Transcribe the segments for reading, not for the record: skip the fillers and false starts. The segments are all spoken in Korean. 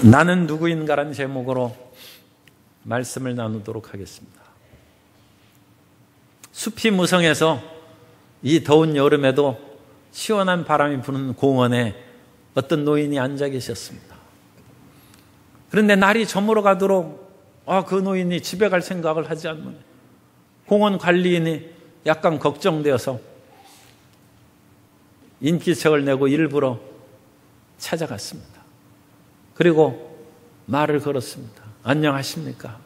나는 누구인가라는 제목으로 말씀을 나누도록 하겠습니다. 숲이 무성해서 이 더운 여름에도 시원한 바람이 부는 공원에 어떤 노인이 앉아 계셨습니다. 그런데 날이 저물어 가도록 그 노인이 집에 갈 생각을 하지 않는 공원 관리인이 약간 걱정되어서 인기척을 내고 일부러 찾아갔습니다. 그리고 말을 걸었습니다. 안녕하십니까?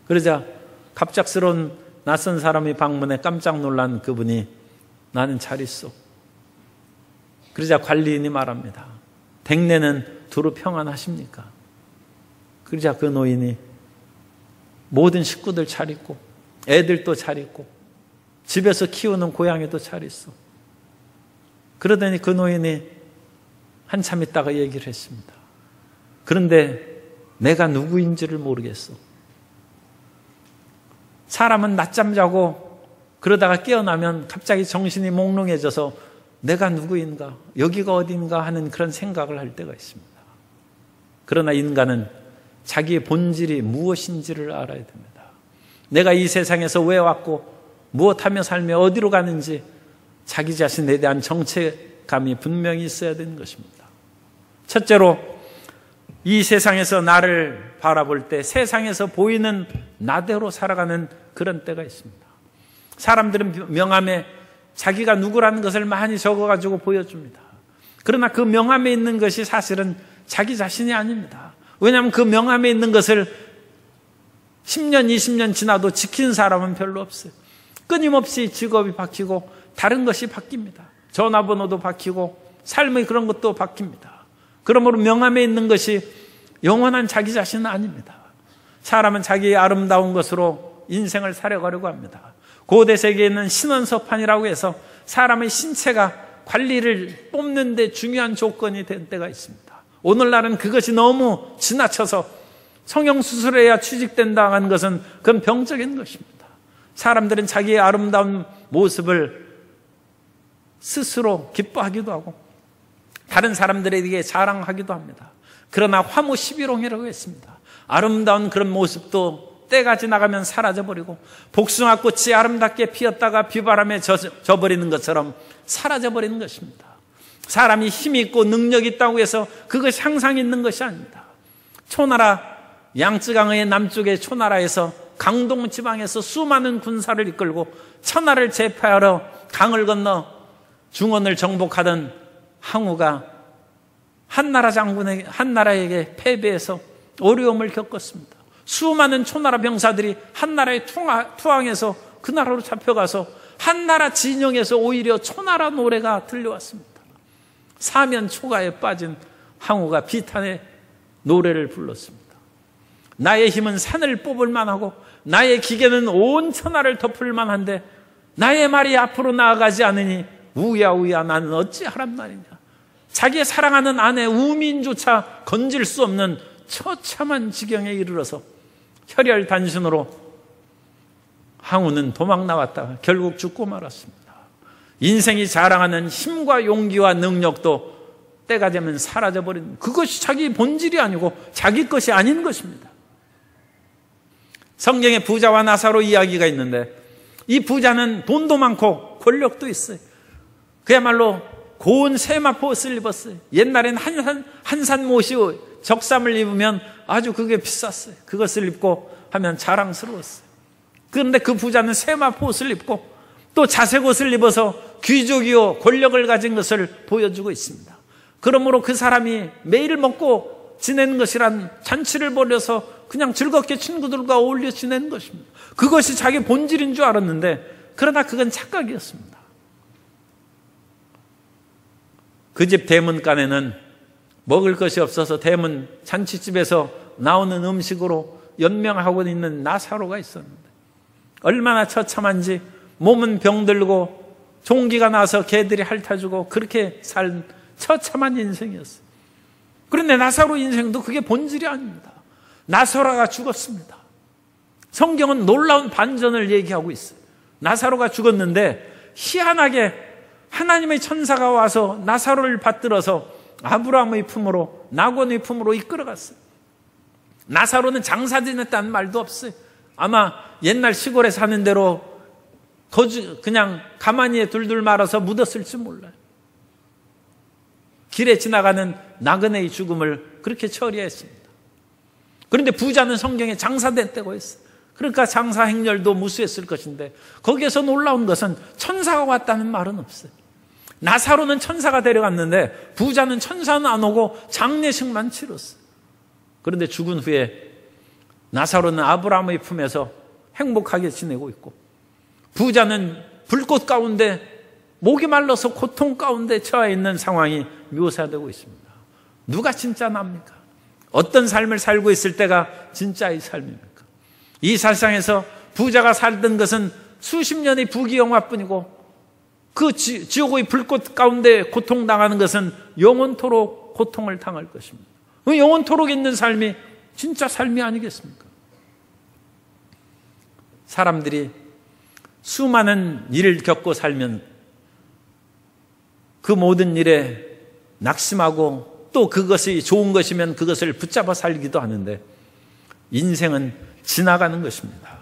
그러자 갑작스러운 낯선 사람이 방문해 깜짝 놀란 그분이 나는 잘 있어. 그러자 관리인이 말합니다. 댁내는 두루 평안하십니까? 그러자 그 노인이 모든 식구들 잘 있고 애들도 잘 있고 집에서 키우는 고양이도 잘 있어. 그러더니 그 노인이 한참 있다가 얘기를 했습니다. 그런데 내가 누구인지를 모르겠어. 사람은 낮잠 자고 그러다가 깨어나면 갑자기 정신이 몽롱해져서 내가 누구인가, 여기가 어딘가 하는 그런 생각을 할 때가 있습니다. 그러나 인간은 자기의 본질이 무엇인지를 알아야 됩니다. 내가 이 세상에서 왜 왔고 무엇하며 살며 어디로 가는지 자기 자신에 대한 정체감이 분명히 있어야 되는 것입니다. 첫째로 이 세상에서 나를 바라볼 때 세상에서 보이는 나대로 살아가는 그런 때가 있습니다. 사람들은 명함에 자기가 누구라는 것을 많이 적어가지고 보여줍니다. 그러나 그 명함에 있는 것이 사실은 자기 자신이 아닙니다. 왜냐하면 그 명함에 있는 것을 10년, 20년 지나도 지킨 사람은 별로 없어요. 끊임없이 직업이 바뀌고 다른 것이 바뀝니다. 전화번호도 바뀌고 삶의 그런 것도 바뀝니다. 그러므로 명함에 있는 것이 영원한 자기 자신은 아닙니다. 사람은 자기의 아름다운 것으로 인생을 살아가려고 합니다. 고대 세계에 있는 신원서판이라고 해서 사람의 신체가 관리를 뽑는 데 중요한 조건이 된 때가 있습니다. 오늘날은 그것이 너무 지나쳐서 성형수술을 해야 취직된다는 것은 그건 병적인 것입니다. 사람들은 자기의 아름다운 모습을 스스로 기뻐하기도 하고 다른 사람들에게 자랑하기도 합니다. 그러나 화무 11홍이라고 했습니다. 아름다운 그런 모습도 때가 지나가면 사라져버리고 복숭아꽃이 아름답게 피었다가 비바람에 져버리는 것처럼 사라져버리는 것입니다. 사람이 힘이 있고 능력이 있다고 해서 그것이 항상 있는 것이 아닙니다. 초나라 양쯔강의 남쪽의 초나라에서 강동 지방에서 수많은 군사를 이끌고 천하를 제패하러 강을 건너 중원을 정복하던 항우가 한나라에게 패배해서 어려움을 겪었습니다. 수많은 초나라 병사들이 한나라에 투항해서 그 나라로 잡혀가서 한나라 진영에서 오히려 초나라 노래가 들려왔습니다. 사면 초가에 빠진 항우가 비탄의 노래를 불렀습니다. 나의 힘은 산을 뽑을 만하고 나의 기계는 온 천하를 덮을 만한데 나의 말이 앞으로 나아가지 않으니 우야우야 나는 어찌하란 말이냐. 자기의 사랑하는 아내 우민조차 건질 수 없는 처참한 지경에 이르러서 혈혈단신으로 항우는 도망 나왔다가 결국 죽고 말았습니다. 인생이 자랑하는 힘과 용기와 능력도 때가 되면 사라져버린 그것이 자기 본질이 아니고 자기 것이 아닌 것입니다. 성경에 부자와 나사로 이야기가 있는데 이 부자는 돈도 많고 권력도 있어요. 그야말로 고운 세마포 옷을 입었어요. 옛날엔 한산모시 적삼을 입으면 아주 그게 비쌌어요. 그것을 입고 하면 자랑스러웠어요. 그런데 그 부자는 세마포 옷을 입고 또 자색 옷을 입어서 귀족이요 권력을 가진 것을 보여주고 있습니다. 그러므로 그 사람이 매일 먹고 지내는 것이란 잔치를 벌여서 그냥 즐겁게 친구들과 어울려 지내는 것입니다. 그것이 자기 본질인 줄 알았는데 그러나 그건 착각이었습니다. 그 집 대문간에는 먹을 것이 없어서 대문 잔치집에서 나오는 음식으로 연명하고 있는 나사로가 있었는데 얼마나 처참한지 몸은 병들고 종기가 나서 개들이 핥아주고 그렇게 산 처참한 인생이었어요. 그런데 나사로 인생도 그게 본질이 아닙니다. 나사로가 죽었습니다. 성경은 놀라운 반전을 얘기하고 있어요. 나사로가 죽었는데 희한하게 하나님의 천사가 와서 나사로를 받들어서 아브라함의 품으로 나곤의 품으로 이끌어갔어요. 나사로는 장사 지냈다는 말도 없어요. 아마 옛날 시골에 사는 대로 그냥 가만히 둘둘 말아서 묻었을지 몰라요. 길에 지나가는 나그네의 죽음을 그렇게 처리했습니다. 그런데 부자는 성경에 장사됐다고 했어요. 그러니까 장사 행렬도 무수했을 것인데 거기에서 놀라운 것은 천사가 왔다는 말은 없어요. 나사로는 천사가 데려갔는데 부자는 천사는 안 오고 장례식만 치렀어요. 그런데 죽은 후에 나사로는 아브라함의 품에서 행복하게 지내고 있고 부자는 불꽃 가운데 목이 말라서 고통 가운데 처해 있는 상황이 묘사되고 있습니다. 누가 진짜 납니까? 어떤 삶을 살고 있을 때가 진짜의 삶입니까? 이 세상에서 부자가 살던 것은 수십 년의 부귀영화뿐이고 그 지옥의 불꽃 가운데 고통당하는 것은 영원토록 고통을 당할 것입니다. 영원토록 있는 삶이 진짜 삶이 아니겠습니까? 사람들이 수많은 일을 겪고 살면 그 모든 일에 낙심하고 또 그것이 좋은 것이면 그것을 붙잡아 살기도 하는데 인생은 지나가는 것입니다.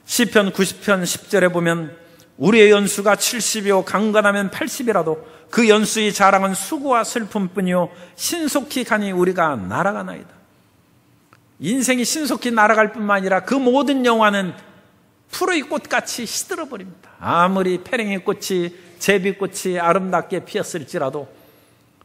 시편 90편 10절에 보면 우리의 연수가 70이요 강건하면 80이라도 그 연수의 자랑은 수고와 슬픔뿐이요 신속히 가니 우리가 날아가나이다. 인생이 신속히 날아갈 뿐만 아니라 그 모든 영화는 풀의 꽃같이 시들어버립니다. 아무리 페랭이 꽃이 제비꽃이 아름답게 피었을지라도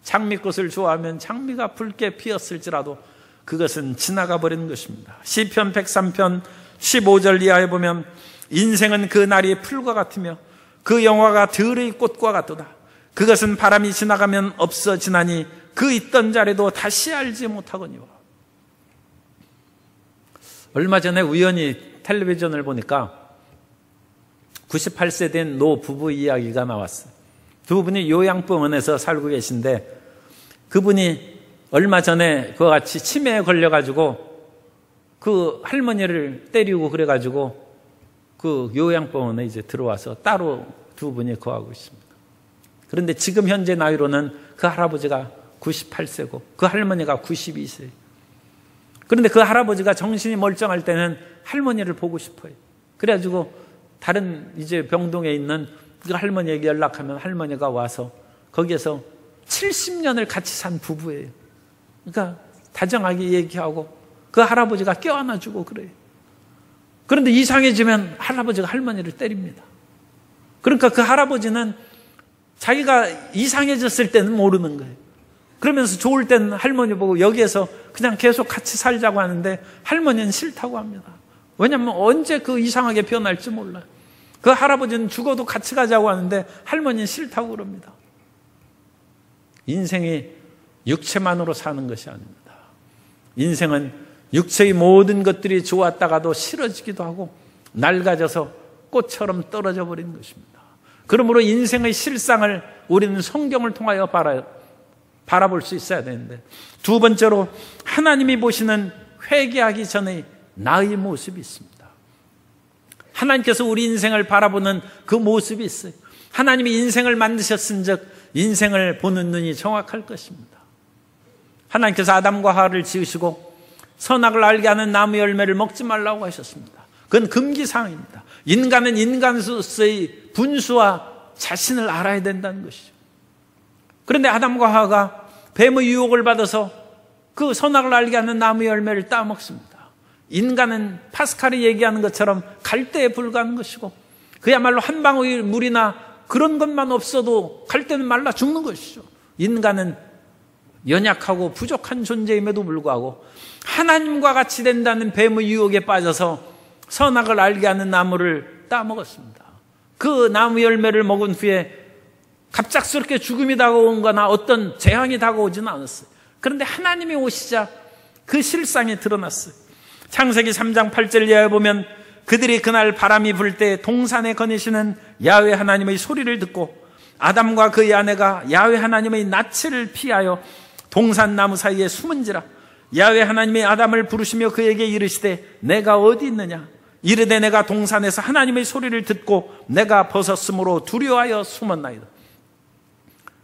장미꽃을 좋아하면 장미가 붉게 피었을지라도 그것은 지나가 버리는 것입니다. 시편 103편 15절 이하에 보면 인생은 그 날이 풀과 같으며 그 영화가 들의 꽃과 같도다. 그것은 바람이 지나가면 없어지나니 그 있던 자리도 다시 알지 못하거니와. 얼마 전에 우연히 텔레비전을 보니까 98세 된 노 부부 이야기가 나왔어요. 두 분이 요양병원에서 살고 계신데 그분이 얼마 전에 그와 같이 치매에 걸려가지고 그 할머니를 때리고 그래가지고 그 요양병원에 이제 들어와서 따로 두 분이 거하고 있습니다. 그런데 지금 현재 나이로는 그 할아버지가 98세고 그 할머니가 92세. 그런데 그 할아버지가 정신이 멀쩡할 때는 할머니를 보고 싶어요. 그래가지고 다른 이제 병동에 있는 그 할머니에게 연락하면 할머니가 와서 거기에서 70년을 같이 산 부부예요. 그러니까 다정하게 얘기하고 그 할아버지가 껴안아주고 그래요. 그런데 이상해지면 할아버지가 할머니를 때립니다. 그러니까 그 할아버지는 자기가 이상해졌을 때는 모르는 거예요. 그러면서 좋을 때는 할머니 보고 여기에서 그냥 계속 같이 살자고 하는데 할머니는 싫다고 합니다. 왜냐하면 언제 그 이상하게 변할지 몰라요. 그 할아버지는 죽어도 같이 가자고 하는데 할머니는 싫다고 그럽니다. 인생이 육체만으로 사는 것이 아닙니다. 인생은 육체의 모든 것들이 좋았다가도 싫어지기도 하고 낡아져서 꽃처럼 떨어져 버리는 것입니다. 그러므로 인생의 실상을 우리는 성경을 통하여 바라볼 수 있어야 되는데 두 번째로 하나님이 보시는 회개하기 전의 나의 모습이 있습니다. 하나님께서 우리 인생을 바라보는 그 모습이 있어요. 하나님이 인생을 만드셨은 즉 인생을 보는 눈이 정확할 것입니다. 하나님께서 아담과 하와를 지으시고 선악을 알게 하는 나무 열매를 먹지 말라고 하셨습니다. 그건 금기사항입니다. 인간은 인간으로서의 분수와 자신을 알아야 된다는 것이죠. 그런데 아담과 하와가 뱀의 유혹을 받아서 그 선악을 알게 하는 나무 열매를 따먹습니다. 인간은 파스칼이 얘기하는 것처럼 갈대에 불과한 것이고 그야말로 한 방울 물이나 그런 것만 없어도 갈대는 말라 죽는 것이죠. 인간은 연약하고 부족한 존재임에도 불구하고 하나님과 같이 된다는 뱀의 유혹에 빠져서 선악을 알게 하는 나무를 따먹었습니다. 그 나무 열매를 먹은 후에 갑작스럽게 죽음이 다가온 거나 어떤 재앙이 다가오지는 않았어요. 그런데 하나님이 오시자 그 실상이 드러났어요. 창세기 3장 8절 이하에 보면 그들이 그날 바람이 불 때 동산에 거니시는 야훼 하나님의 소리를 듣고 아담과 그의 아내가 야훼 하나님의 낯을 피하여 동산 나무 사이에 숨은지라. 야훼 하나님이 아담을 부르시며 그에게 이르시되 내가 어디 있느냐. 이르되 내가 동산에서 하나님의 소리를 듣고 내가 벗었으므로 두려워하여 숨었나이다.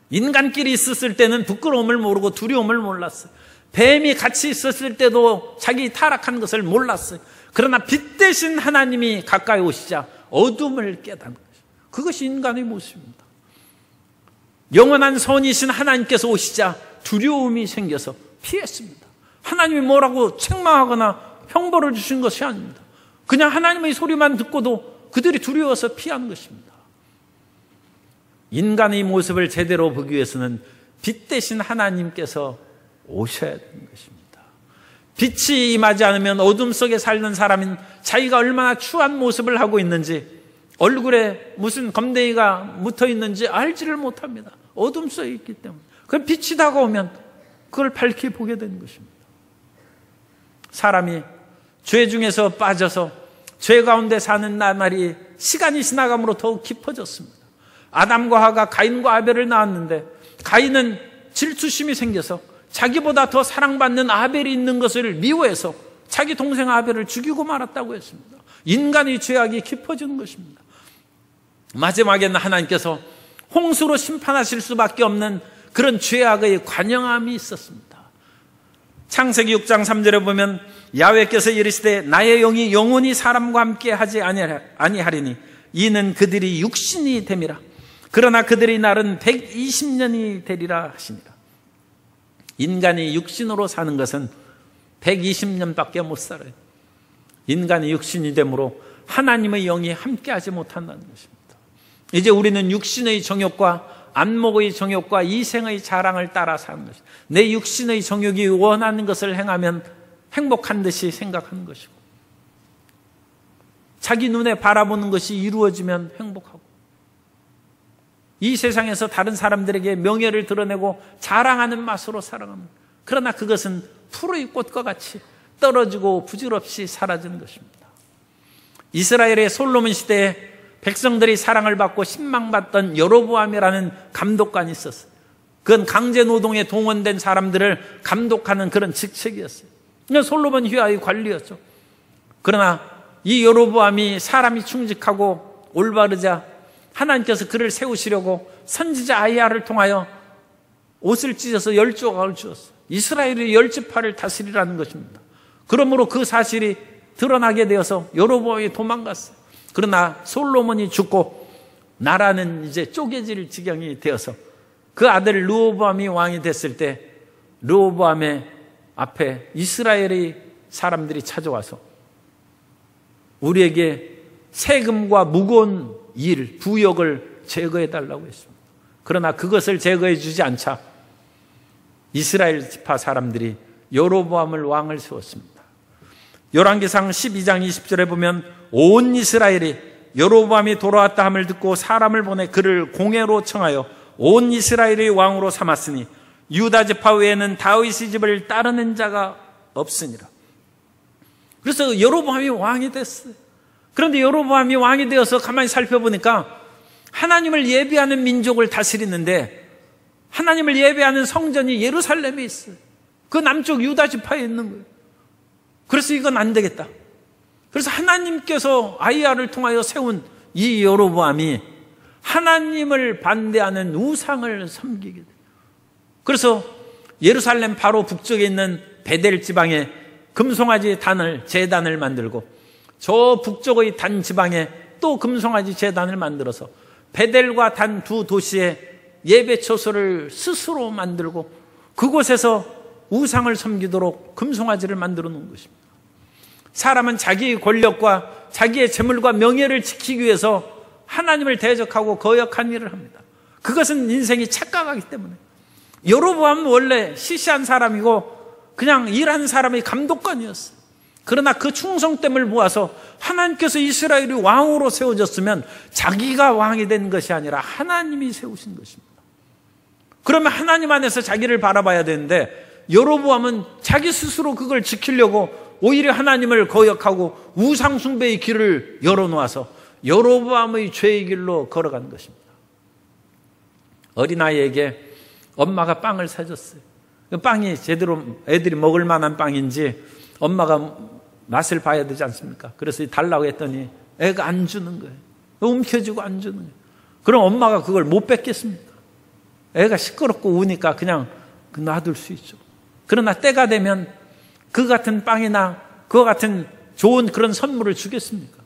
인간끼리 있었을 때는 부끄러움을 모르고 두려움을 몰랐어요. 뱀이 같이 있었을 때도 자기 타락한 것을 몰랐어요. 그러나 빛 대신 하나님이 가까이 오시자 어둠을 깨닫는 것이죠. 그것이 인간의 모습입니다. 영원한 선이신 하나님께서 오시자 두려움이 생겨서 피했습니다. 하나님이 뭐라고 책망하거나 형벌을 주신 것이 아닙니다. 그냥 하나님의 소리만 듣고도 그들이 두려워서 피하는 것입니다. 인간의 모습을 제대로 보기 위해서는 빛 대신 하나님께서 오셔야 되는 것입니다. 빛이 임하지 않으면 어둠 속에 살는 사람인 자기가 얼마나 추한 모습을 하고 있는지, 얼굴에 무슨 검댕이가 묻어 있는지 알지를 못합니다. 어둠 속에 있기 때문에. 그럼 빛이 다가오면 그걸 밝히 보게 되는 것입니다. 사람이 죄 중에서 빠져서 죄 가운데 사는 나날이 시간이 지나감으로 더욱 깊어졌습니다. 아담과 하가 가인과 아벨을 낳았는데 가인은 질투심이 생겨서 자기보다 더 사랑받는 아벨이 있는 것을 미워해서 자기 동생 아벨을 죽이고 말았다고 했습니다. 인간의 죄악이 깊어지는 것입니다. 마지막에는 하나님께서 홍수로 심판하실 수밖에 없는 그런 죄악의 관영함이 있었습니다. 창세기 6장 3절에 보면 야훼께서 이르시되 나의 영이 영원히 사람과 함께 하지 아니하리니 이는 그들이 육신이 됨이라. 그러나 그들의 날은 120년이 되리라 하시니라. 인간이 육신으로 사는 것은 120년밖에 못 살아요. 인간이 육신이 되므로 하나님의 영이 함께하지 못한다는 것입니다. 이제 우리는 육신의 정욕과 안목의 정욕과 이생의 자랑을 따라 사는 것입니다. 내 육신의 정욕이 원하는 것을 행하면 행복한 듯이 생각하는 것이고, 자기 눈에 바라보는 것이 이루어지면 행복하고, 이 세상에서 다른 사람들에게 명예를 드러내고 자랑하는 맛으로 살아가는, 그러나 그것은 풀의 꽃과 같이 떨어지고 부질없이 사라지는 것입니다. 이스라엘의 솔로몬 시대에 백성들이 사랑을 받고 신망받던 여로보암이라는 감독관이 있었어요. 그건 강제노동에 동원된 사람들을 감독하는 그런 직책이었어요. 솔로몬 휘하의 관리였죠. 그러나 이 여로보암이 사람이 충직하고 올바르자 하나님께서 그를 세우시려고 선지자 아이야를 통하여 옷을 찢어서 10조각을 주었어요. 이스라엘의 10지파를 다스리라는 것입니다. 그러므로 그 사실이 드러나게 되어서 여로보암이 도망갔어요. 그러나 솔로몬이 죽고 나라는 이제 쪼개질 지경이 되어서 그 아들 르호보암이 왕이 됐을 때 르호보암의 앞에 이스라엘의 사람들이 찾아와서 우리에게 세금과 무거운 일, 부역을 제거해달라고 했습니다. 그러나 그것을 제거해 주지 않자 이스라엘 지파 사람들이 여로보암을 왕을 세웠습니다. 열왕기상 12장 20절에 보면 온 이스라엘이 여로보암이 돌아왔다 함을 듣고 사람을 보내 그를 공회로 청하여 온 이스라엘의 왕으로 삼았으니 유다 지파 외에는 다윗의 집을 따르는 자가 없으니라. 그래서 여로보암이 왕이 됐어요. 그런데 여로보암이 왕이 되어서 가만히 살펴보니까 하나님을 예배하는 민족을 다스리는데 하나님을 예배하는 성전이 예루살렘에 있어요. 그 남쪽 유다 지파에 있는 거예요. 그래서 이건 안 되겠다. 그래서 하나님께서 아이야를 통하여 세운 이 여로보암이 하나님을 반대하는 우상을 섬기게 돼요. 그래서 예루살렘 바로 북쪽에 있는 베델 지방에 금송아지 제단을 만들고 저 북쪽의 단 지방에 또 금송아지 제단을 만들어서 베델과 단 두 도시에 예배 처소를 스스로 만들고 그곳에서 우상을 섬기도록 금송아지를 만들어 놓은 것입니다. 사람은 자기의 권력과 자기의 재물과 명예를 지키기 위해서 하나님을 대적하고 거역한 일을 합니다. 그것은 인생이 착각하기 때문에. 여로보암은 원래 시시한 사람이고 그냥 일하는 사람의 감독관이었어요. 그러나 그 충성됨을 모아서 하나님께서 이스라엘이 왕으로 세워졌으면 자기가 왕이 된 것이 아니라 하나님이 세우신 것입니다. 그러면 하나님 안에서 자기를 바라봐야 되는데 여로보암은 자기 스스로 그걸 지키려고 오히려 하나님을 거역하고 우상 숭배의 길을 열어놓아서 여로보암의 죄의 길로 걸어간 것입니다. 어린아이에게 엄마가 빵을 사줬어요. 빵이 제대로 애들이 먹을 만한 빵인지 엄마가 맛을 봐야 되지 않습니까? 그래서 달라고 했더니 애가 안 주는 거예요. 움켜쥐고 안 주는 거예요. 그럼 엄마가 그걸 못 뺏겠습니까? 애가 시끄럽고 우니까 그냥 놔둘 수 있죠. 그러나 때가 되면 그 같은 빵이나 그와 같은 좋은 그런 선물을 주겠습니까?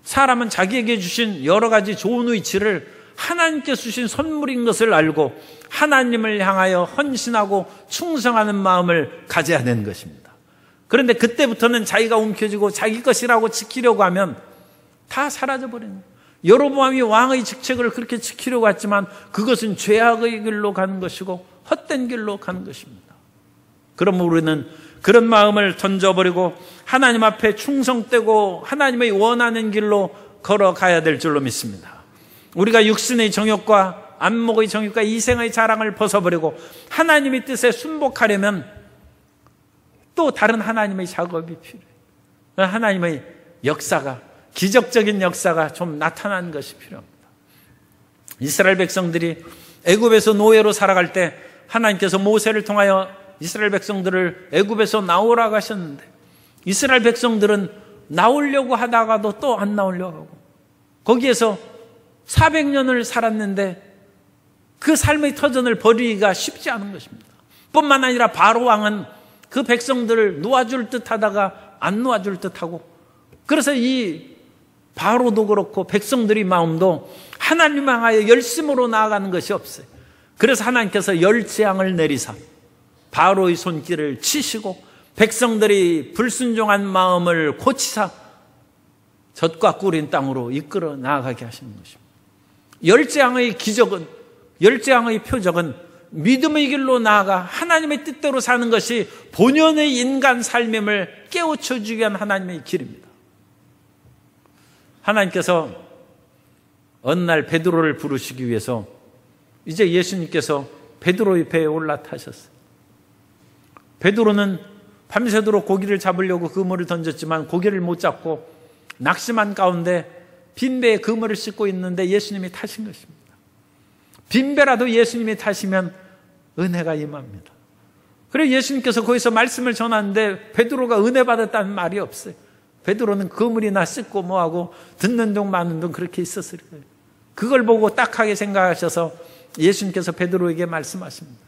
사람은 자기에게 주신 여러 가지 좋은 위치를 하나님께 주신 선물인 것을 알고 하나님을 향하여 헌신하고 충성하는 마음을 가져야 되는 것입니다. 그런데 그때부터는 자기가 움켜쥐고 자기 것이라고 지키려고 하면 다 사라져버리는 거예요. 여로보암이 왕의 직책을 그렇게 지키려고 했지만 그것은 죄악의 길로 가는 것이고 헛된 길로 가는 것입니다. 그러므로 우리는 그런 마음을 던져버리고 하나님 앞에 충성되고 하나님의 원하는 길로 걸어가야 될 줄로 믿습니다. 우리가 육신의 정욕과 안목의 정욕과 이생의 자랑을 벗어버리고 하나님의 뜻에 순복하려면 또 다른 하나님의 작업이 필요해요. 하나님의 역사가, 기적적인 역사가 좀 나타나는 것이 필요합니다. 이스라엘 백성들이 애굽에서 노예로 살아갈 때 하나님께서 모세를 통하여 이스라엘 백성들을 애굽에서 나오라고 하셨는데 이스라엘 백성들은 나오려고 하다가도 또 안 나오려고 하고 거기에서 400년을 살았는데 그 삶의 터전을 버리기가 쉽지 않은 것입니다. 뿐만 아니라 바로 왕은 그 백성들을 놓아줄 듯 하다가 안 놓아줄 듯 하고 그래서 이 바로도 그렇고 백성들의 마음도 하나님 향하여 열심으로 나아가는 것이 없어요. 그래서 하나님께서 열재앙을 내리사 바로의 손길을 치시고 백성들이 불순종한 마음을 고치사 젖과 꿀인 땅으로 이끌어 나아가게 하시는 것입니다. 열재앙의 기적은, 열재앙의 표적은 믿음의 길로 나아가 하나님의 뜻대로 사는 것이 본연의 인간 삶임을 깨우쳐주기 위한 하나님의 길입니다. 하나님께서 어느 날 베드로를 부르시기 위해서 이제 예수님께서 베드로의 배에 올라타셨어요. 베드로는 밤새도록 고기를 잡으려고 그물을 던졌지만 고기를 못 잡고 낙심한 가운데 빈배에 그물을 싣고 있는데 예수님이 타신 것입니다. 빈배라도 예수님이 타시면 은혜가 임합니다. 그래서 예수님께서 거기서 말씀을 전하는데 베드로가 은혜 받았다는 말이 없어요. 베드로는 그물이나 씻고 뭐하고 듣는 둥 마는 둥 그렇게 있었을 거예요. 그걸 보고 딱하게 생각하셔서 예수님께서 베드로에게 말씀하십니다.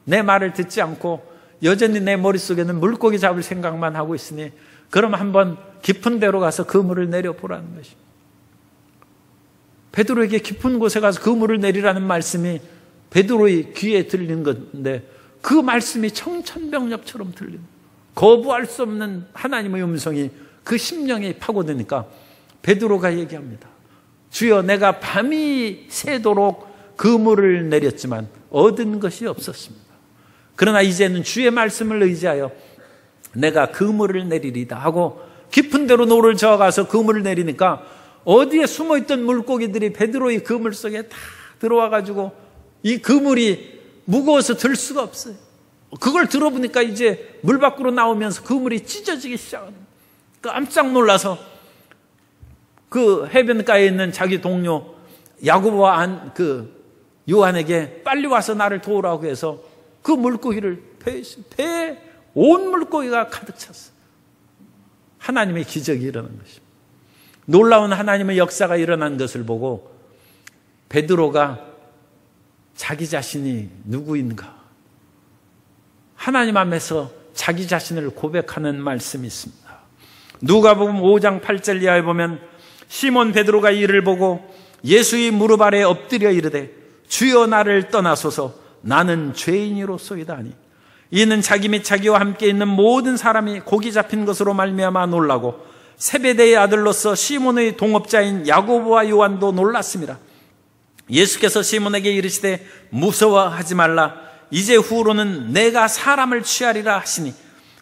내 말을 듣지 않고 여전히 내 머릿속에는 물고기 잡을 생각만 하고 있으니 그럼 한번 깊은 데로 가서 그물을 내려보라는 것입니다. 베드로에게 깊은 곳에 가서 그물을 내리라는 말씀이 베드로의 귀에 들리는 건데 그 말씀이 청천벽력처럼 들립니다. 거부할 수 없는 하나님의 음성이 그 심령에 파고드니까 베드로가 얘기합니다. 주여, 내가 밤이 새도록 그물을 내렸지만 얻은 것이 없었습니다. 그러나 이제는 주의 말씀을 의지하여 내가 그물을 내리리다 하고 깊은 데로 노를 저어가서 그물을 내리니까 어디에 숨어있던 물고기들이 베드로의 그물 속에 다 들어와가지고 이 그물이 무거워서 들 수가 없어요. 그걸 들어보니까 이제 물 밖으로 나오면서 그물이 찢어지기 시작합니다. 깜짝 놀라서 그 해변가에 있는 자기 동료 야고보와 요한에게 빨리 와서 나를 도우라고 해서 그 물고기를 배에 온 물고기가 가득 찼어요. 하나님의 기적이 일어난 것입니다. 놀라운 하나님의 역사가 일어난 것을 보고 베드로가 자기 자신이 누구인가 하나님 앞에서 자기 자신을 고백하는 말씀이 있습니다. 누가복음 5장 8절 이하에 보면 시몬 베드로가 이를 보고 예수의 무릎 아래 엎드려 이르되 주여 나를 떠나소서 나는 죄인이로소이다 하니 이는 자기 및 자기와 함께 있는 모든 사람이 고기 잡힌 것으로 말미암아 놀라고 세베대의 아들로서 시몬의 동업자인 야고보와 요한도 놀랐습니다. 예수께서 시몬에게 이르시되 무서워하지 말라 이제 후로는 내가 사람을 취하리라 하시니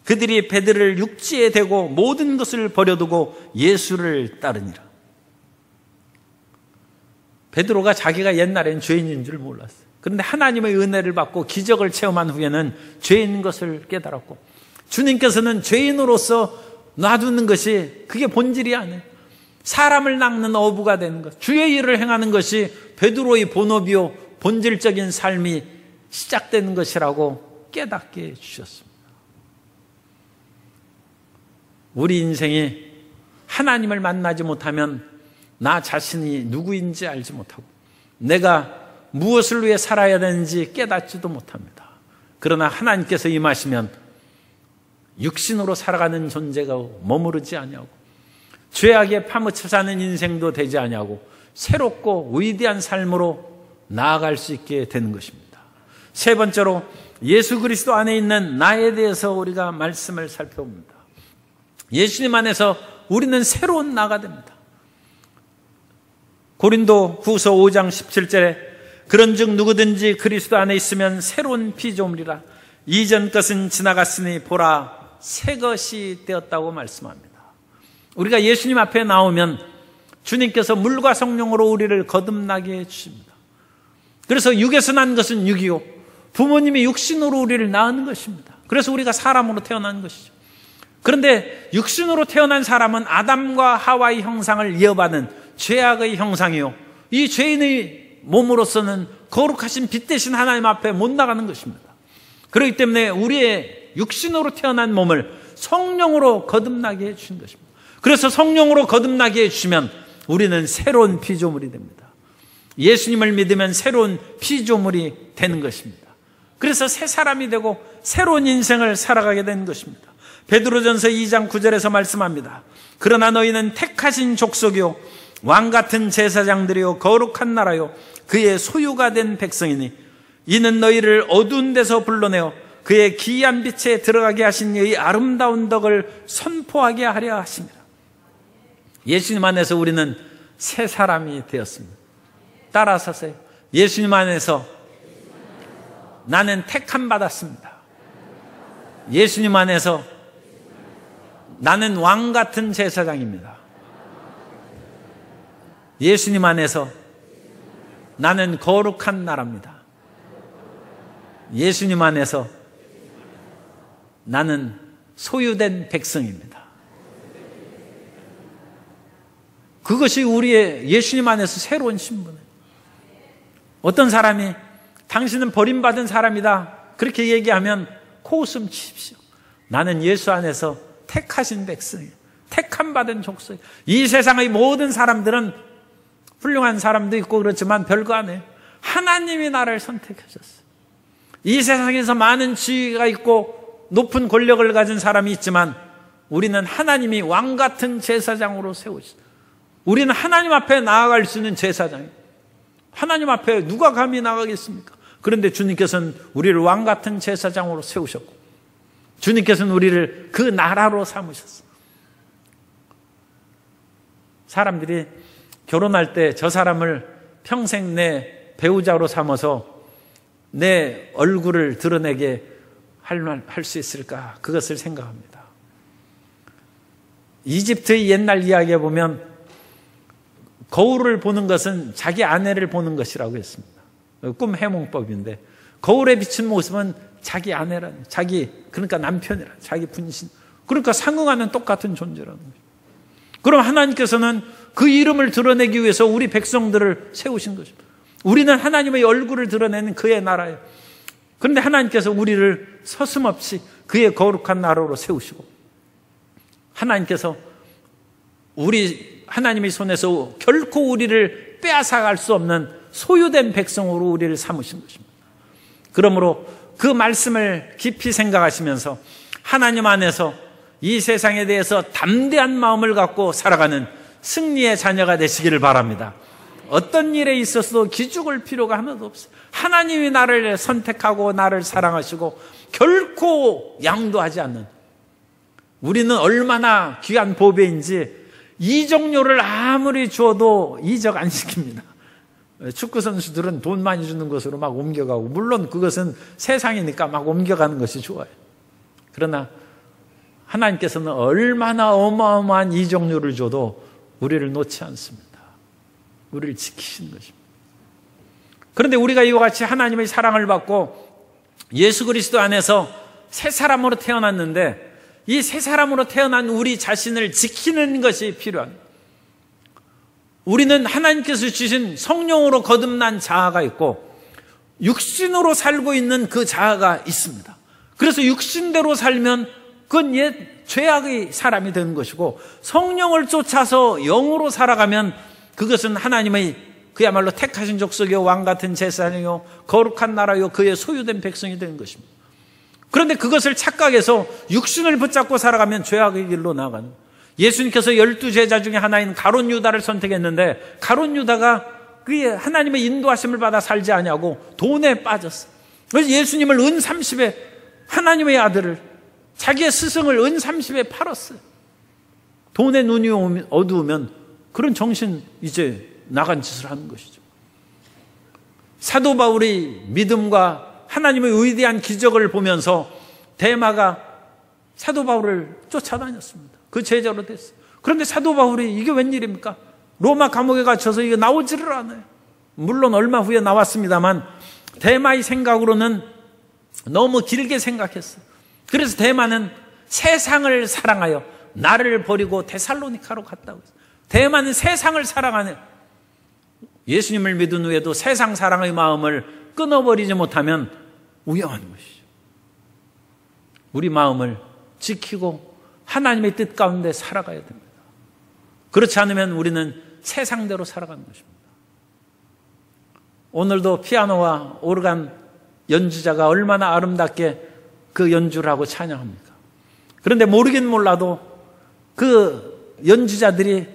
그들이 배들을 육지에 대고 모든 것을 버려두고 예수를 따르니라. 베드로가 자기가 옛날엔 죄인인 줄 몰랐어요. 그런데 하나님의 은혜를 받고 기적을 체험한 후에는 죄인인 것을 깨달았고 주님께서는 죄인으로서 놔두는 것이 그게 본질이 아니에요. 사람을 낚는 어부가 되는 것, 주의 일을 행하는 것이 베드로의 본업이요 본질적인 삶이 시작되는 것이라고 깨닫게 해주셨습니다. 우리 인생이 하나님을 만나지 못하면 나 자신이 누구인지 알지 못하고 내가 무엇을 위해 살아야 되는지 깨닫지도 못합니다. 그러나 하나님께서 임하시면 육신으로 살아가는 존재가 머무르지 아니하고 죄악에 파묻혀 사는 인생도 되지 아니하고 새롭고 위대한 삶으로 나아갈 수 있게 되는 것입니다. 세 번째로 예수 그리스도 안에 있는 나에 대해서 우리가 말씀을 살펴봅니다. 예수님 안에서 우리는 새로운 나가 됩니다. 고린도 후서 5장 17절에 그런즉 누구든지 그리스도 안에 있으면 새로운 피조물이라 이전 것은 지나갔으니 보라 새 것이 되었다고 말씀합니다. 우리가 예수님 앞에 나오면 주님께서 물과 성령으로 우리를 거듭나게 해주십니다. 그래서 육에서 난 것은 육이요 부모님이 육신으로 우리를 낳은 것입니다. 그래서 우리가 사람으로 태어난 것이죠. 그런데 육신으로 태어난 사람은 아담과 하와의 형상을 이어받은 죄악의 형상이요 이 죄인의 몸으로서는 거룩하신 빛 대신 하나님 앞에 못 나가는 것입니다. 그렇기 때문에 우리의 육신으로 태어난 몸을 성령으로 거듭나게 해주신 것입니다. 그래서 성령으로 거듭나게 해주시면 우리는 새로운 피조물이 됩니다. 예수님을 믿으면 새로운 피조물이 되는 것입니다. 그래서 새 사람이 되고 새로운 인생을 살아가게 되는 것입니다. 베드로전서 2장 9절에서 말씀합니다. 그러나 너희는 택하신 족속이요 왕같은 제사장들이요 거룩한 나라요 그의 소유가 된 백성이니 이는 너희를 어두운 데서 불러내어 그의 기이한 빛에 들어가게 하신 이의 아름다운 덕을 선포하게 하려 하십니다. 예수님 안에서 우리는 새 사람이 되었습니다. 따라서세요. 예수님 안에서 나는 택함 받았습니다. 예수님 안에서 나는 왕 같은 제사장입니다. 예수님 안에서 나는 거룩한 나라입니다. 예수님 안에서 나는 소유된 백성입니다. 그것이 우리의 예수님 안에서 새로운 신분이에요. 어떤 사람이 당신은 버림받은 사람이다 그렇게 얘기하면 코웃음 치십시오. 나는 예수 안에서 택하신 백성이에요. 택함 받은 족속이에요. 이 세상의 모든 사람들은 훌륭한 사람도 있고 그렇지만 별거 안 해요. 하나님이 나를 선택하셨어요. 이 세상에서 많은 지위가 있고 높은 권력을 가진 사람이 있지만 우리는 하나님이 왕 같은 제사장으로 세우셨어요. 우리는 하나님 앞에 나아갈 수 있는 제사장이에요. 하나님 앞에 누가 감히 나가겠습니까? 그런데 주님께서는 우리를 왕 같은 제사장으로 세우셨고 주님께서는 우리를 그 나라로 삼으셨어요. 사람들이 결혼할 때 저 사람을 평생 내 배우자로 삼아서 내 얼굴을 드러내게 할 수 있을까? 그것을 생각합니다. 이집트의 옛날 이야기에 보면 거울을 보는 것은 자기 아내를 보는 것이라고 했습니다. 꿈 해몽법인데 거울에 비친 모습은 자기 아내라는, 그러니까 남편이라는, 자기 분신, 그러니까 상응하는 똑같은 존재라는 거죠. 그럼 하나님께서는 그 이름을 드러내기 위해서 우리 백성들을 세우신 것입니다. 우리는 하나님의 얼굴을 드러내는 그의 나라예요. 그런데 하나님께서 우리를 서슴없이 그의 거룩한 나라로 세우시고 하나님께서 하나님의 손에서 결코 우리를 빼앗아갈 수 없는 소유된 백성으로 우리를 삼으신 것입니다. 그러므로 그 말씀을 깊이 생각하시면서 하나님 안에서 이 세상에 대해서 담대한 마음을 갖고 살아가는 승리의 자녀가 되시기를 바랍니다. 어떤 일에 있어서도 기죽을 필요가 하나도 없어요. 하나님이 나를 선택하고 나를 사랑하시고 결코 양도하지 않는, 우리는 얼마나 귀한 보배인지 이적료를 아무리 줘도 이적 안 시킵니다. 축구 선수들은 돈 많이 주는 것으로 막 옮겨가고, 물론 그것은 세상이니까 막 옮겨가는 것이 좋아요. 그러나 하나님께서는 얼마나 어마어마한 이적료를 줘도 우리를 놓지 않습니다. 우리를 지키시는 것입니다. 그런데 우리가 이와 같이 하나님의 사랑을 받고 예수 그리스도 안에서 새 사람으로 태어났는데, 이 새 사람으로 태어난 우리 자신을 지키는 것이 필요합니다. 우리는 하나님께서 주신 성령으로 거듭난 자아가 있고 육신으로 살고 있는 그 자아가 있습니다. 그래서 육신대로 살면 그건 옛 죄악의 사람이 되는 것이고, 성령을 쫓아서 영으로 살아가면 그것은 하나님의 그야말로 택하신 족속이요 왕같은 제사장이요 거룩한 나라요 그의 소유된 백성이 되는 것입니다. 그런데 그것을 착각해서 육신을 붙잡고 살아가면 죄악의 길로 나아가는 거예요. 예수님께서 12제자 중에 하나인 가룟 유다를 선택했는데 가룟 유다가 그게 하나님의 인도하심을 받아 살지 아니하고 돈에 빠졌어. 그래서 예수님을 은 30에 하나님의 아들을 자기의 스승을 은 30에 팔았어요. 돈에 눈이 어두우면 그런 정신 이제 나간 짓을 하는 것이죠. 사도 바울이 믿음과 하나님의 위대한 기적을 보면서 데마가 사도 바울을 쫓아다녔습니다. 그 제자로 됐어요. 그런데 사도 바울이 이게 웬일입니까? 로마 감옥에 갇혀서 이거 나오지를 않아요. 물론 얼마 후에 나왔습니다만 데마의 생각으로는 너무 길게 생각했어요. 그래서 데마는 세상을 사랑하여 나를 버리고 데살로니카로 갔다고 했어요. 데마는 세상을 사랑하네. 예수님을 믿은 후에도 세상 사랑의 마음을 끊어버리지 못하면 위험한 것이죠. 우리 마음을 지키고 하나님의 뜻 가운데 살아가야 됩니다. 그렇지 않으면 우리는 세상대로 살아가는 것입니다. 오늘도 피아노와 오르간 연주자가 얼마나 아름답게 그 연주를 하고 찬양합니까? 그런데 모르긴 몰라도 그 연주자들이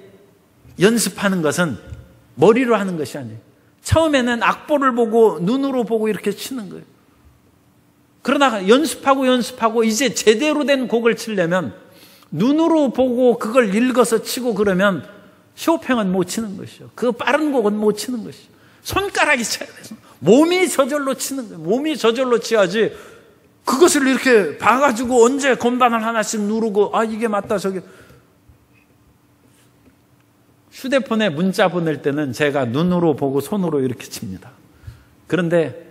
연습하는 것은 머리로 하는 것이 아니에요. 처음에는 악보를 보고 눈으로 보고 이렇게 치는 거예요. 그러다가 연습하고 이제 제대로 된 곡을 치려면 눈으로 보고 그걸 읽어서 치고 그러면 쇼팽은 못 치는 것이죠. 그 빠른 곡은 못 치는 것이죠. 손가락이 쳐야 돼서 몸이 저절로 치는 거예요. 몸이 저절로 치야지 그것을 이렇게 봐가지고 언제 건반을 하나씩 누르고 이게 맞다 저게. 휴대폰에 문자 보낼 때는 제가 눈으로 보고 손으로 이렇게 칩니다. 그런데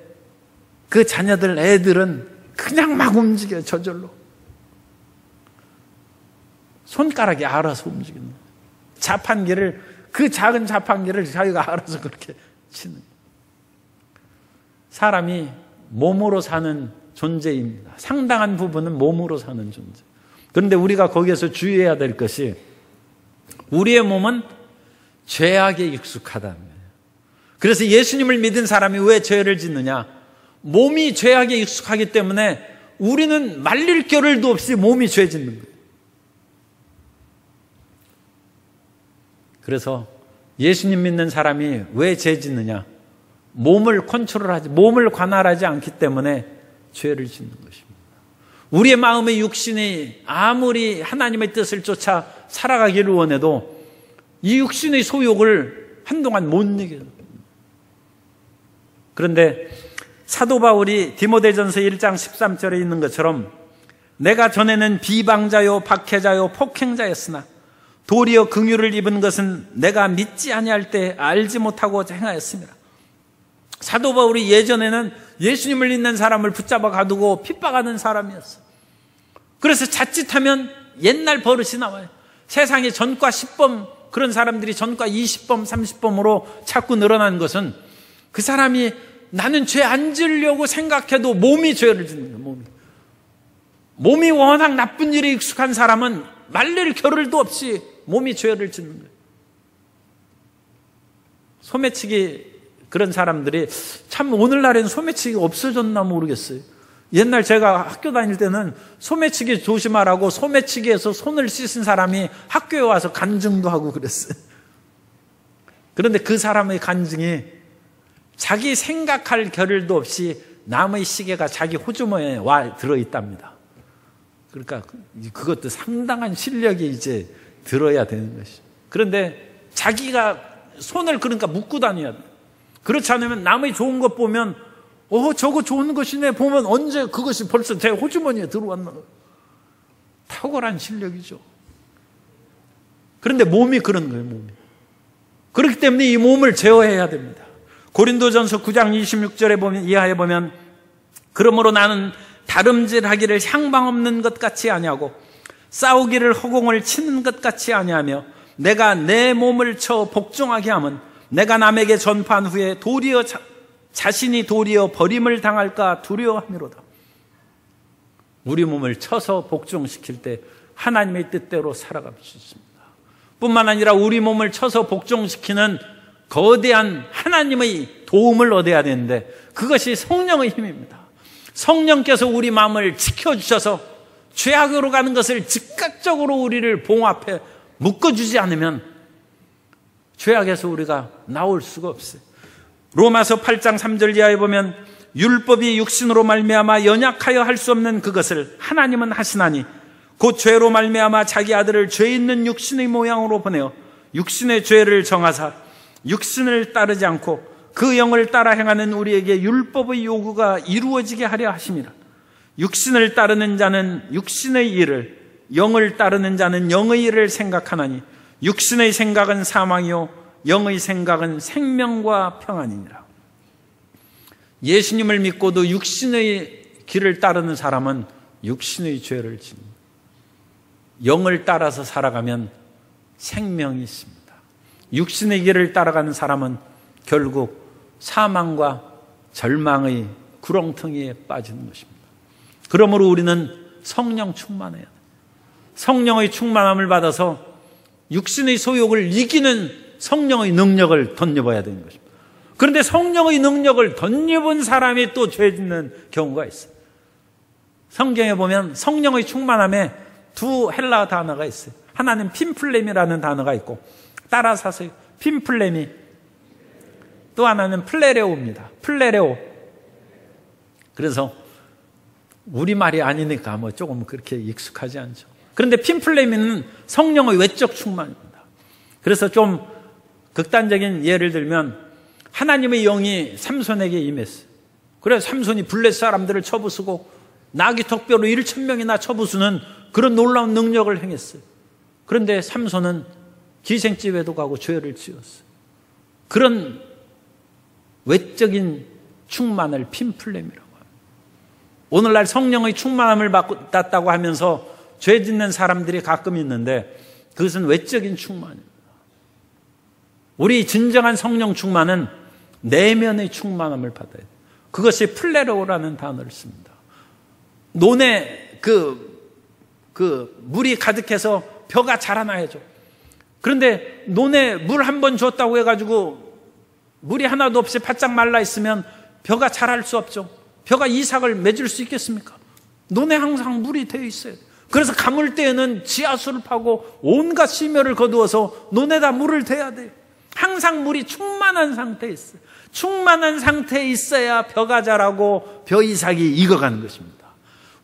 그 자녀들 애들은 그냥 막 움직여요. 저절로. 손가락이 알아서 움직이는 거예요. 자판기를 그 작은 자판기를 자기가 알아서 그렇게 치는 거예요. 사람이 몸으로 사는 존재입니다. 상당한 부분은 몸으로 사는 존재. 그런데 우리가 거기에서 주의해야 될 것이 우리의 몸은 죄악에 익숙하다는 거예요. 그래서 예수님을 믿은 사람이 왜 죄를 짓느냐? 몸이 죄악에 익숙하기 때문에 우리는 말릴 겨를도 없이 몸이 죄 짓는 거예요. 그래서 예수님 믿는 사람이 왜 죄 짓느냐? 몸을 컨트롤하지, 몸을 관할하지 않기 때문에 죄를 짓는 것입니다. 우리의 마음의 육신이 아무리 하나님의 뜻을 쫓아 살아가기를 원해도 이 육신의 소욕을 한동안 못 이겨요. 그런데 사도 바울이 디모데전서 1장 13절에 있는 것처럼 내가 전에는 비방자요 박해자요 폭행자였으나 도리어 긍휼을 입은 것은 내가 믿지 아니할 때 알지 못하고 행하였습니다. 사도 바울이 예전에는 예수님을 믿는 사람을 붙잡아 가두고 핍박하는 사람이었어요. 그래서 자칫하면 옛날 버릇이 나와요. 세상에 전과 10범 그런 사람들이 전과 20범 30범으로 자꾸 늘어나는 것은 그 사람이 나는 죄 안 지으려고 생각해도 몸이 죄를 짓는 거예요. 몸이 워낙 나쁜 일에 익숙한 사람은 말릴 겨를도 없이 몸이 죄를 짓는 거예요. 소매치기 그런 사람들이 참 오늘날에는 소매치기가 없어졌나 모르겠어요. 옛날 제가 학교 다닐 때는 소매치기 조심하라고 소매치기에서 손을 씻은 사람이 학교에 와서 간증도 하고 그랬어요. 그런데 그 사람의 간증이 자기 생각할 겨를도 없이 남의 시계가 자기 호주머니에 와 들어있답니다. 그러니까 그것도 상당한 실력이 이제 들어야 되는 것이죠. 그런데 자기가 손을 그러니까 묶고 다녀야 돼요. 그렇지 않으면 남의 좋은 것 보면 저거 좋은 것이네 보면 언제 그것이 벌써 제 호주머니에 들어왔나. 탁월한 실력이죠. 그런데 몸이 그런 거예요. 몸이. 그렇기 때문에 이 몸을 제어해야 됩니다. 고린도전서 9장 26절에 보면 이하에 보면 그러므로 나는 다름질하기를 향방 없는 것 같이 아니하고 싸우기를 허공을 치는 것 같이 아니하며 내가 내 몸을 쳐 복종하게 하면 내가 남에게 전파한 후에 도리어 자신이 도리어 버림을 당할까 두려워함이로다. 우리 몸을 쳐서 복종시킬 때 하나님의 뜻대로 살아갈 수 있습니다. 뿐만 아니라 우리 몸을 쳐서 복종시키는 거대한 하나님의 도움을 얻어야 되는데 그것이 성령의 힘입니다. 성령께서 우리 마음을 지켜주셔서 죄악으로 가는 것을 즉각적으로 우리를 봉합해 묶어주지 않으면 죄악에서 우리가 나올 수가 없어요. 로마서 8장 3절 이하에 보면 율법이 육신으로 말미암아 연약하여 할 수 없는 그것을 하나님은 하시나니 곧 죄로 말미암아 자기 아들을 죄 있는 육신의 모양으로 보내어 육신의 죄를 정하사 육신을 따르지 않고 그 영을 따라 행하는 우리에게 율법의 요구가 이루어지게 하려 하심이라. 육신을 따르는 자는 육신의 일을, 영을 따르는 자는 영의 일을 생각하나니 육신의 생각은 사망이요 영의 생각은 생명과 평안이니라. 예수님을 믿고도 육신의 길을 따르는 사람은 육신의 죄를 집니다. 영을 따라서 살아가면 생명이 있습니다. 육신의 길을 따라가는 사람은 결국 사망과 절망의 구렁텅이에 빠지는 것입니다. 그러므로 우리는 성령 충만해야 돼요. 성령의 충만함을 받아서 육신의 소욕을 이기는 성령의 능력을 덧입어야 되는 것입니다. 그런데 성령의 능력을 덧입은 사람이 또 죄 짓는 경우가 있어요. 성경에 보면 성령의 충만함에 두 헬라 단어가 있어요. 하나는 핀플렘이라는 단어가 있고 따라서 하세요. 핀플렘이, 또 하나는 플레레오입니다. 플레레오. 그래서 우리말이 아니니까 뭐 조금 그렇게 익숙하지 않죠. 그런데 핀플레미는 성령의 외적 충만입니다. 그래서 좀 극단적인 예를 들면 하나님의 영이 삼손에게 임했어요. 그래서 삼손이 블레 사람들을 쳐부수고 나귀 턱뼈로 1,000명이나 쳐부수는 그런 놀라운 능력을 행했어요. 그런데 삼손은 기생집에도 가고 죄를 지었어요. 그런 외적인 충만을 핀플렘이라고 합니다. 오늘날 성령의 충만함을 받았다고 하면서 죄 짓는 사람들이 가끔 있는데 그것은 외적인 충만입니다. 우리 진정한 성령 충만은 내면의 충만함을 받아야 돼요. 그것이 플레로라는 단어를 씁니다. 논에 물이 가득해서 벼가 자라나야죠. 그런데 논에 물 한 번 줬다고 해가지고 물이 하나도 없이 바짝 말라 있으면 벼가 자랄 수 없죠. 벼가 이삭을 맺을 수 있겠습니까? 논에 항상 물이 되어 있어야 돼요. 그래서 가물 때에는 지하수를 파고 온갖 심혈을 거두어서 논에다 물을 대야 돼요. 항상 물이 충만한 상태에 있어요. 충만한 상태에 있어야 벼가 자라고 벼 이삭이 익어가는 것입니다.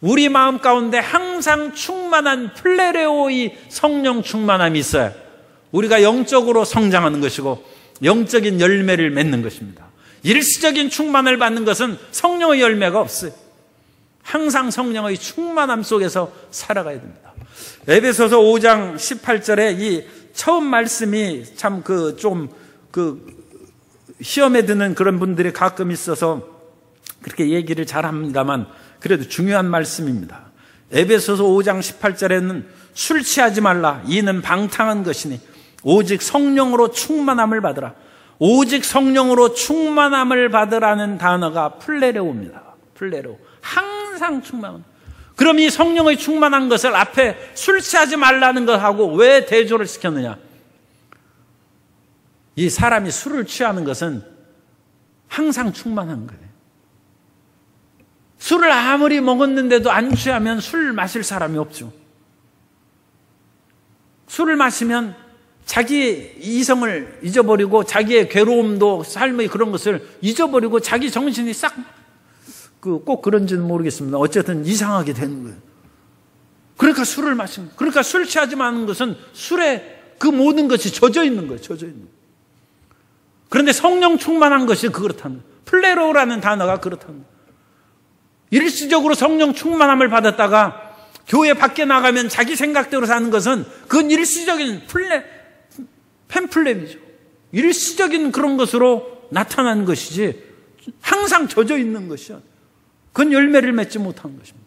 우리 마음 가운데 항상 충만한 플레레오의 성령 충만함이 있어야 우리가 영적으로 성장하는 것이고 영적인 열매를 맺는 것입니다. 일시적인 충만을 받는 것은 성령의 열매가 없어요. 항상 성령의 충만함 속에서 살아가야 됩니다. 에베소서 5장 18절에 이 처음 말씀이 참 시험에 드는 그런 분들이 가끔 있어서 그렇게 얘기를 잘 합니다만 그래도 중요한 말씀입니다. 에베소서 5장 18절에는 술 취하지 말라. 이는 방탕한 것이니 오직 성령으로 충만함을 받으라. 오직 성령으로 충만함을 받으라는 단어가 플레레오입니다. 플레레오. 항상 충만함. 그럼 이 성령의 충만한 것을 앞에 술 취하지 말라는 것하고 왜 대조를 시켰느냐? 이 사람이 술을 취하는 것은 항상 충만한 거예요. 술을 아무리 먹었는데도 안 취하면 술 마실 사람이 없죠. 술을 마시면 자기 이성을 잊어버리고 자기의 괴로움도 삶의 그런 것을 잊어버리고 자기 정신이 싹 꼭 그런지는 모르겠습니다. 어쨌든 이상하게 되는 거예요. 그러니까 술을 마십니다. 그러니까 술 취하지 마는 것은 술에 그 모든 것이 젖어 있는 거예요. 젖어 있는 거예요. 그런데 성령 충만한 것이 그렇다는 거예요. 플레로라는 단어가 그렇다는 거예요. 일시적으로 성령 충만함을 받았다가 교회 밖에 나가면 자기 생각대로 사는 것은 그건 일시적인 팸플렘이죠. 일시적인 그런 것으로 나타나는 것이지 항상 젖어 있는 것이요. 그건 열매를 맺지 못한 것입니다.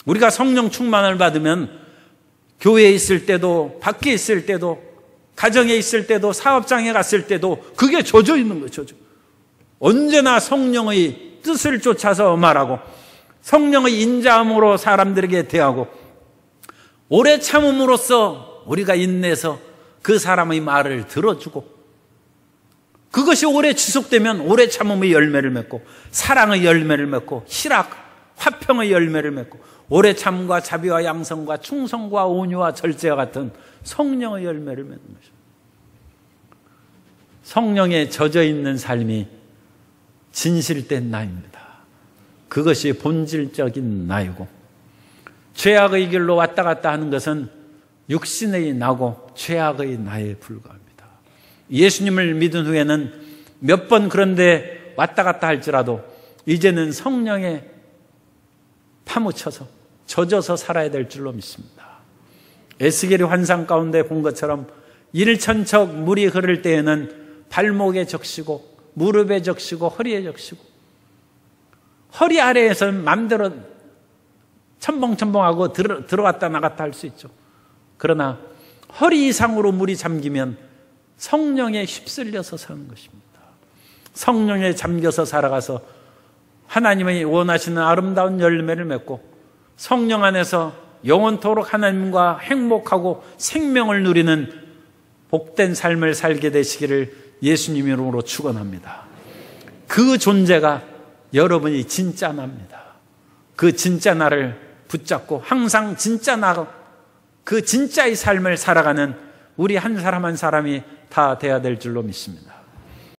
우리가 성령 충만을 받으면 교회에 있을 때도 밖에 있을 때도 가정에 있을 때도 사업장에 갔을 때도 그게 젖어 있는 거예요. 젖어. 언제나 성령의 뜻을 쫓아서 말하고 성령의 인자함으로 사람들에게 대하고 오래 참음으로써 우리가 인내해서 그 사람의 말을 들어주고 그것이 오래 지속되면 오래 참음의 열매를 맺고 사랑의 열매를 맺고 희락, 화평의 열매를 맺고 오래 참과 자비와 양성과 충성과 온유와 절제와 같은 성령의 열매를 맺는 것입니다. 성령에 젖어 있는 삶이 진실된 나입니다. 그것이 본질적인 나이고, 죄악의 길로 왔다 갔다 하는 것은 육신의 나고 죄악의 나에 불과합니다. 예수님을 믿은 후에는 몇 번 그런데 왔다 갔다 할지라도 이제는 성령에 파묻혀서 젖어서 살아야 될 줄로 믿습니다. 에스겔이 환상 가운데 본 것처럼 일천척 물이 흐를 때에는 발목에 적시고 무릎에 적시고 허리에 적시고, 허리 아래에서는 마음대로 첨벙첨벙하고 들어갔다 나갔다 할 수 있죠. 그러나 허리 이상으로 물이 잠기면 성령에 휩쓸려서 사는 것입니다. 성령에 잠겨서 살아가서 하나님의 원하시는 아름다운 열매를 맺고 성령 안에서 영원토록 하나님과 행복하고 생명을 누리는 복된 삶을 살게 되시기를 예수님 이름으로 축원합니다. 그 존재가 여러분이 진짜 나입니다. 그 진짜 나를 붙잡고 항상 진짜 나, 그 진짜의 삶을 살아가는 우리 한 사람 한 사람이 다 돼야 될 줄로 믿습니다.